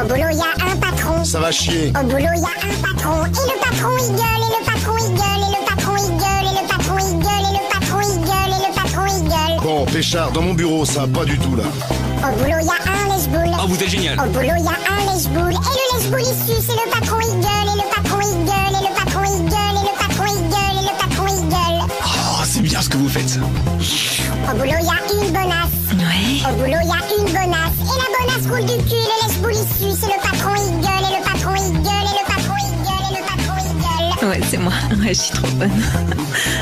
Au boulot, y a un patron. Ça va chier. Au boulot, y a un patron. Et le patron, il gueule. Et le patron, il gueule. Et le patron, il gueule. Et le patron, il gueule. Et le patron, il gueule. Et le patron, il gueule. Bon, Péchard, dans mon bureau, ça va pas du tout là. Au boulot, y a un lèche-boule. Oh, vous êtes génial. Au boulot, y a un lèche-boule. Et le lèche-boule, il suce. Et le patron, il gueule. Et le patron, il gueule. Et le patron, il gueule. Et le patron, il gueule. Et le patron, il gueule. Oh, c'est bien ce que vous faites. Au boulot, y a une bonasse. Ouais. Au boulot, y a une bonasse. Et la bonasse roule du cul. Le lèche-boule, il suce. Et le patron, il gueule. Et le patron, il gueule. Et le patron, il gueule. Et le patron, il gueule. Ouais, c'est moi. Ouais, je suis trop bonne.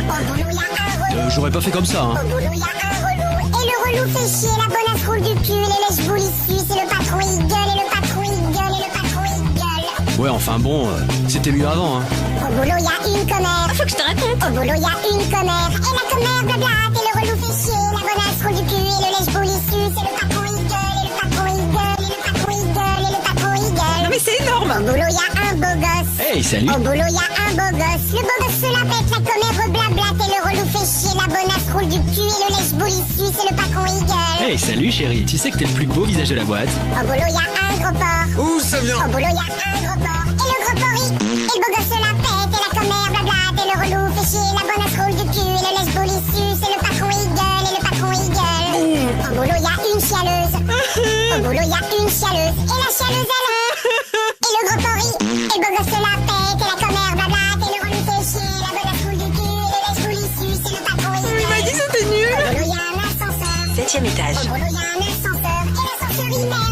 Au boulot, y a un relou. J'aurais pas fait comme ça, hein. Au boulot, y a un relou. Et le relou fait chier. La bonasse roule du cul. Et le lèche-boule, il suce. Et le patron, il gueule. Et le patron, il gueule. Et le patron, il gueule. Ouais, enfin bon, c'était mieux avant, hein. Au boulot, y a une commère. Faut que je te raconte. Au boulot, y a une commère. Et la commère blablate. Et le relou fait chier. La bonasse roule du cul. Et le lèche-boule, il suce. Et le patron, il gueule. Et le patron, il gueule. Et le patron, il gueule. Et le patron, il gueule. Non mais c'est énorme. Au boulot, y a un beau gosse. Hey, salut. Au boulot, y a un beau gosse. Le beau gosse se la pète, la commère reblablate. Et le relou fait chier. La bonasse roule du cul. Et le lèche-boule, il suce. Et le patron, il gueule. Hey, salut chérie. Tu sais que t'es le plus beau visage de la boîte. Au boulot, y a un gros porc. Ouh, ça vient. Au boulot, y a un gros porc. Et le gros porc, il. Et le beau gosse se la pète. Et la commère blablate. Et le relou fait chier. La bonasse roule du cul. Et le lèche-boule, il suce. Et le patron, il gueule. Et le patron, il gueule. Au boulot, y a une chialeuse. Au boulot, y a une chialeuse. Et la chialeuse, elle. Et le gros porc, il. Et le beau gosse se la pète. Et la commère blablate. Et le relou fait chier. La bonasse roule du cul. Et le lèche-boule, il suce. Et le patron, il gueule. Il m'a dit que c'était nul. Au boulot, y a un ascenseur. 7e étage. Au boulot, y a un ascenseur. Et l'ascenseur, il mène.